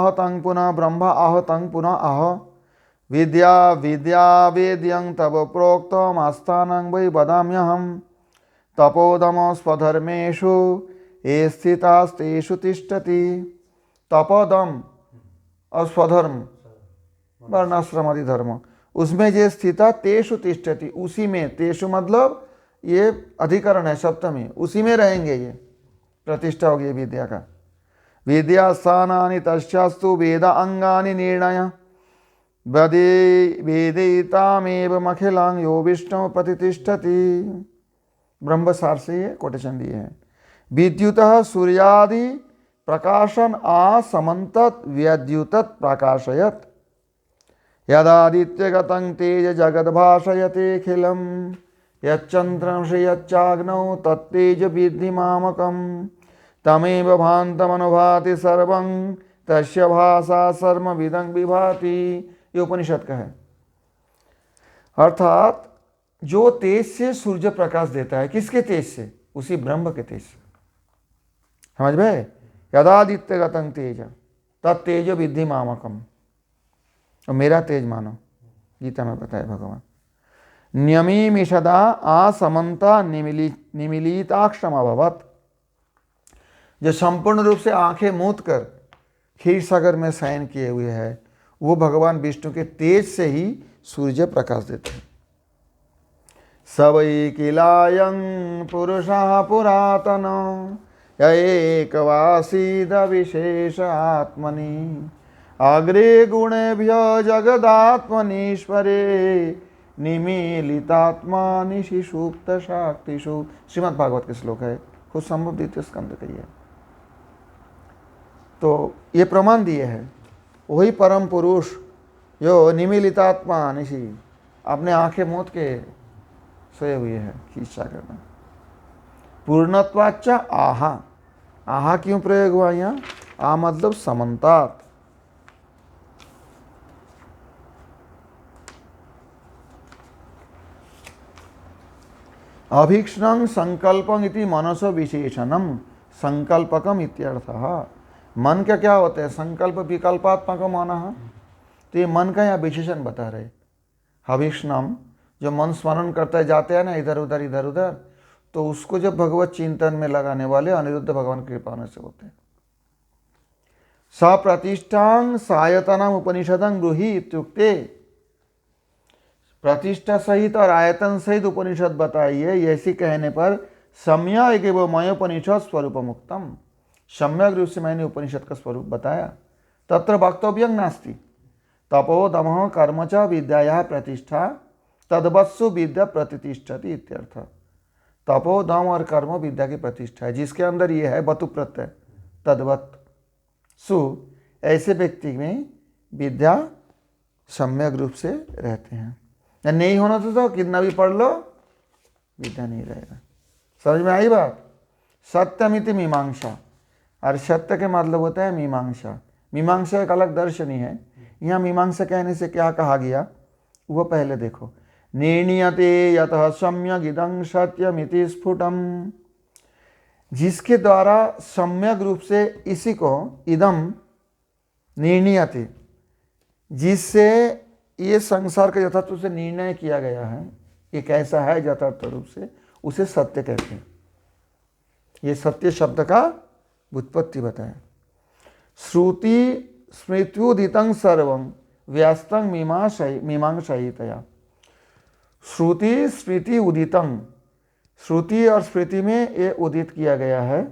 आहतं पुनः ब्रह्म आहतं पुनः आह विद्या विद्या वेद्यं तव प्रोक्तम् आस्थानं वै वदाम्यहम् तपोदम स्वधर्मेषु ये स्थितास्तेषु तिष्ठति। तपोदम और स्वधर्म वर्णाश्रम आदि धर्म उसमें जे स्थिता तेषु तिष्ठति, उसी में, तेषु मतलब ये अधिकरण है सप्तमी, उसी में रहेंगे, ये प्रतिष्ठा होगी विद्या का। विद्या स्थानानि तस्यास्तु वेद अंगानि निर्णय वेदितामेव अखिलां यो विष्णु प्रतिष्ठति। ब्रह्मसार से ये कोटेशन दिए हैं। विद्युतः सूर्यादि प्रकाशन समन्तत व्यद्युतत् प्रकाशयत् यदादित्यगतं तेज जगद्भाषयतेऽखिलं यच्चन्द्रंसि यच्चाग्नौ तत्तेज विद्धि मामकं तमेव भान्तमनुभाति सर्वं तस्य भाषा सर्वमिदं विभाति। ये उपनिषद का है। अर्थात जो तेज से सूर्य प्रकाश देता है, किसके तेज से? उसी ब्रह्म के तेज से। समझ में? यदादित्य गतं तेज तत्तेज विद्धि मामकम, और मेरा तेज मानो, गीता में बताया भगवान। न्यमीमिषदा आसमंता निमिलिताक्षम अभवत, जो संपूर्ण रूप से आंखें मूंद कर क्षीर सागर में शयन किए हुए है, वो भगवान विष्णु के तेज से ही सूर्य प्रकाश देते हैं। सवैकिलायं पुरुषः पुरातन य एकवासीद विशेष आत्मनि अग्रे गुणेभ्यो जगदात्मनीश्वरे निमीलितात्मा निशि सुप्त शक्तिषु। श्रीमद् भागवत के श्लोक है, खुद संभव द्वितीय स्कंद का ही है। तो ये प्रमाण दिए है, वही परम पुरुष जो निमीलितात्मा निशि अपने आंखें मूंद के सोए हुए हैं क्षीर सागर में। पूर्णत्वाच्च आहा, आहा क्यों प्रयोग हुआ यहाँ? आ मतलब समन्तात। अभीक्ष्णं संकल्पं इति मनसो विशेषणम संकल्पकम इत्यर्थः। मन का क्या होता है? संकल्प विकल्पात्मक मन। तो ये मन का यहाँ विशेषण बता रहे। अभीक्ष्णम, जो मन स्मरण करते जाते हैं ना इधर उधर, तो उसको जब भगवत चिंतन में लगाने वाले अनिरुद्ध भगवान की कृपा से होते हैं। सप्रतिष्ठां सायतनम उपनिषदं ब्रूहि इत्युक्ते, प्रतिष्ठा सहित और आयतन सहित उपनिषद बताइए, ऐसी कहने पर सम्यक एवं मयोपनिषद स्वरूप मुक्तम, सम्यक रूप से मैंने उपनिषद का स्वरूप बताया। तत्र वक्तव्यं नास्ति तपो दमः कर्म च विद्यायाः प्रतिष्ठा तद्वत्सु विद्या प्रतिष्ठति इत्यर्थ। तपो दम और कर्म विद्या की प्रतिष्ठा है, जिसके अंदर ये है वतु प्रत्यय तद्वत सु, ऐसे व्यक्ति में विद्या सम्यक रूप से रहते हैं। या नहीं होना तो कितना भी पढ़ लो विद्या नहीं रहेगा। समझ में आई बात? सत्यमिति मीमांसा, और सत्य के मतलब होता है मीमांसा। मीमांसा एक अलग दर्शन ही है। यहाँ मीमांसा कहने से क्या कहा गया वो पहले देखो। निर्णीयते यतः सम्यक इदं सत्यमिति स्फुटम, जिसके द्वारा सम्यक रूप से इसी को इदम निर्णीयते, जिससे ये संसार के यथार्थ से निर्णय किया गया है, ये कैसा है यथार्थ रूप से, उसे सत्य कहते हैं। ये सत्य शब्द का व्युत्पत्ति बताया। श्रुति स्मृत्युदितं सर्वं व्यस्तं मीमांसायितया। श्रुति स्मृति उदितं, श्रुति और स्मृति में ये उदित किया गया है,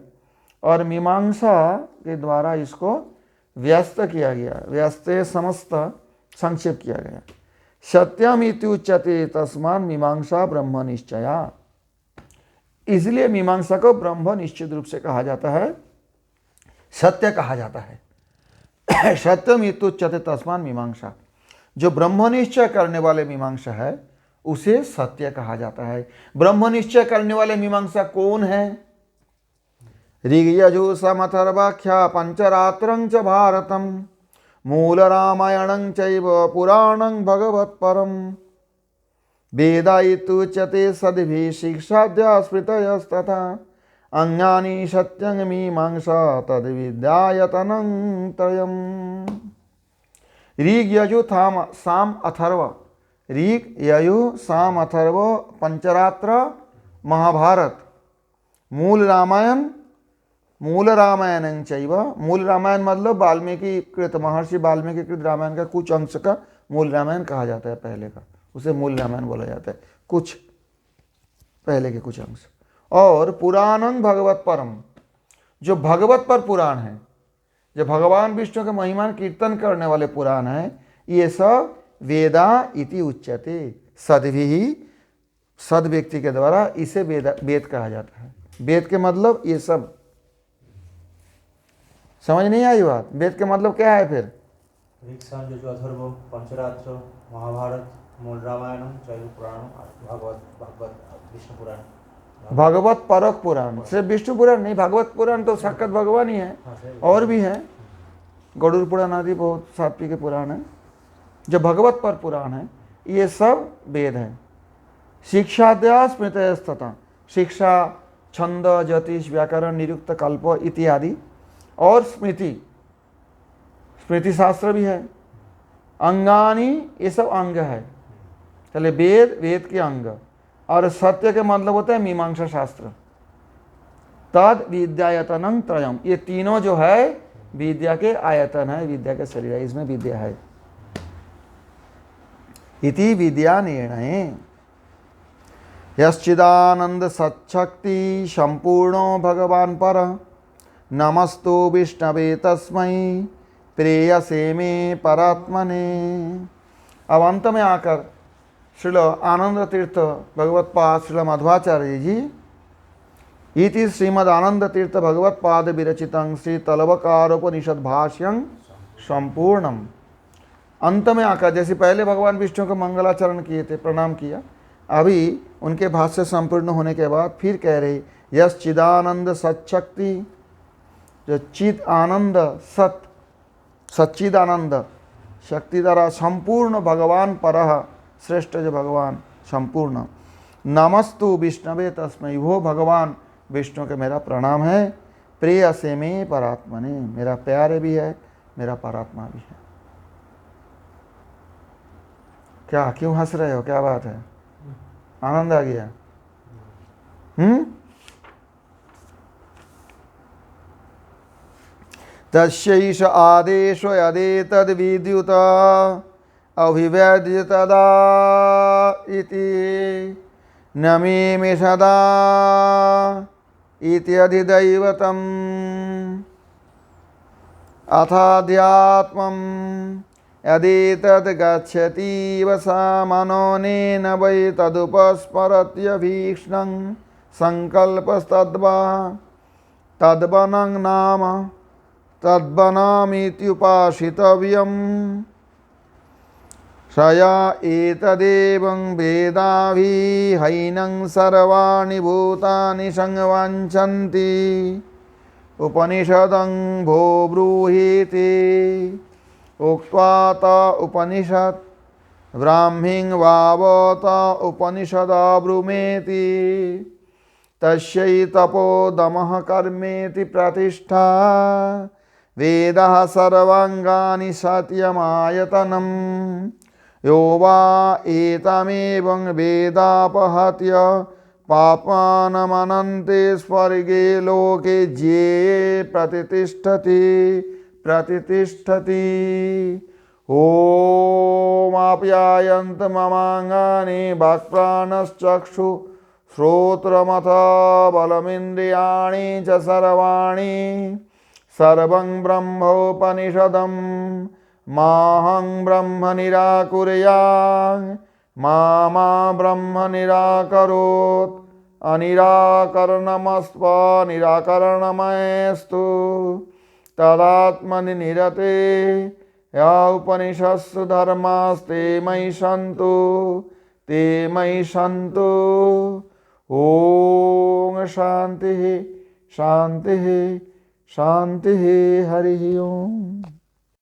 और मीमांसा के द्वारा इसको व्यस्त किया गया, व्यस्त समस्त संक्षेप किया गया। सत्यम इति उच्यते तस्मात् मीमांसा ब्रह्म निश्चया, इसलिए मीमांसा को ब्रह्म निश्चित रूप से कहा जाता है, सत्य कहा जाता है। सत्यम इति उच्यते तस्मात् मीमांसा, जो ब्रह्मनिश्चय करने वाले मीमांसा है उसे सत्य कहा जाता है। ब्रह्मनिश्चय करने वाले मीमांसा कौन है? ऋग्यजु समथर्वाख्या पंचरात्रं च भारतम मूल रामायणं चैव पुराणं भगवत्परम वेदा इत्युच्यते सद्भिः शिक्षाद्या स्मृतयस्तथा अंगानि सत्यं मीमांसा तद्विद्यायतनं त्रयम्। ऋग यजु साम अथर्व, ऋग यजु साम अथर्व पंचरात्र महाभारत, मूल रामायण, मूल रामायण चैव। मूल रामायण मतलब वाल्मीकि कृत, महर्षि वाल्मीकि कृत रामायण का कुछ अंश का मूल रामायण कहा जाता है, पहले का, उसे मूल रामायण बोला जाता है, कुछ पहले के कुछ अंश। और पुराणं भगवत परम, जो भगवत पर पुराण है, जो भगवान विष्णु के महिमा कीर्तन करने वाले पुराण हैं, ये सब वेदा इति उच्यते। सद्भिः, सद व्यक्ति के द्वारा इसे वेद कहा जाता है। वेद के मतलब ये सब, समझ नहीं आई बात? वेद के मतलब क्या है फिर? ऋक् साम यजु अथर्व पंचरात्र महाभारत मूल रामायण चैव पुराण भागवत विष्णु पुराण। भगवत परक पुराण, सिर्फ विष्णु पुराण नहीं, भागवत पुराण तो साक्षात भगवान ही है, और भी है, गरुड़ पुराण आदि बहुत सात्विक पुराण है। जो भगवत पर पुराण है ये सब वेद है। शिक्षाद्या स्मृतस्तथा, शिक्षा, छंद, ज्योतिष, व्याकरण, निरुक्त, कल्प इत्यादि, और स्मृति, स्मृति शास्त्र भी है। अंगानी, ये सब अंग है। चले वेद, वेद के अंग, और सत्य के मतलब होता है मीमांसा शास्त्र। तद विद्यायतनं त्रयम्, ये तीनों जो है विद्या के आयतन है, विद्या के शरीर है, इसमें विद्या है। इति विद्या निर्णय यश्चिदानंद सच्छक्ति संपूर्णो भगवान पर नमस्तु विष्णवे तस्मै प्रेयसे मे परात्मने। अब अंत में आकर श्रील आनंद तीर्थ भगवत पाद श्रील मध्वाचार्य जी इति श्रीमद आनंद तीर्थ भगवत पाद विरचितं श्री तलवकारोपनिषद भाष्यं संपूर्णम। अंत में आकर, जैसे पहले भगवान विष्णु को मंगलाचरण किए थे, प्रणाम किया, अभी उनके भाष्य संपूर्ण होने के बाद फिर कह रहे यश चिदानंद सच्शक्ति, जो चिद आनंद सत, सच्चिदानंद शक्ति द्वारा संपूर्ण भगवान परः, श्रेष्ठ जो भगवान संपूर्ण, नमस्तु विष्णवे तस्मै, वो भगवान विष्णु के मेरा प्रणाम है, प्रेयसे मे परात्मने, मेरा प्यारे भी है, मेरा परात्मा भी है। क्या, क्यों हंस रहे हो, क्या बात है? आनंद आ गया? तस्यैष आदेश यदेतद् विद्युत अभिव्यज्य तदा इति न मे सदा इत्यधिदैवतम् अथाध्यात्मम् यदेतद् गच्छतीव सा मनोनेन वै तदुपस्मरत्यभीक्ष्णं संकल्पस्तद्वा तद्वनं नाम तद्वनामीत्युपासितव्यम्। सया एतदेवं वेदाभिहैनं सर्वाणि भूतानि संवाञ्छन्ति उपनिषदं भो ब्रूहीति उक्त्वा त उपनिषत् ब्राह्मीं वावत उपनिषदा ब्रूमेति तस्यै तपोदमः कर्मेति प्रतिष्ठा वेदः सर्वाङ्गानि सत्यमायतनम् यो वा एतमेवं वेदापहत्य पापानमनन्ते स्वर्गे लोके ज्ञेये प्रतिष्ठति। ॐ आप्यायन्त ममाङ्गानि वाक्प्राणश्चक्षु श्रोत्रमथ बलमिन्द्रियाणि च सर्वाणि सर्वं ब्रह्मोपनिषदं माहं ब्रह्म निराकुर्यात् मा ब्रह्म निराकरोत् अनिराकरणमस्व निराकरणमयस्तु तदात्मनि निरते या उपनिषत्सु धर्मास्ते मयि सन्तु ते मयि सन्तु। ॐ शान्तिः शान्तिः शान्तिः। हरिः ओम्।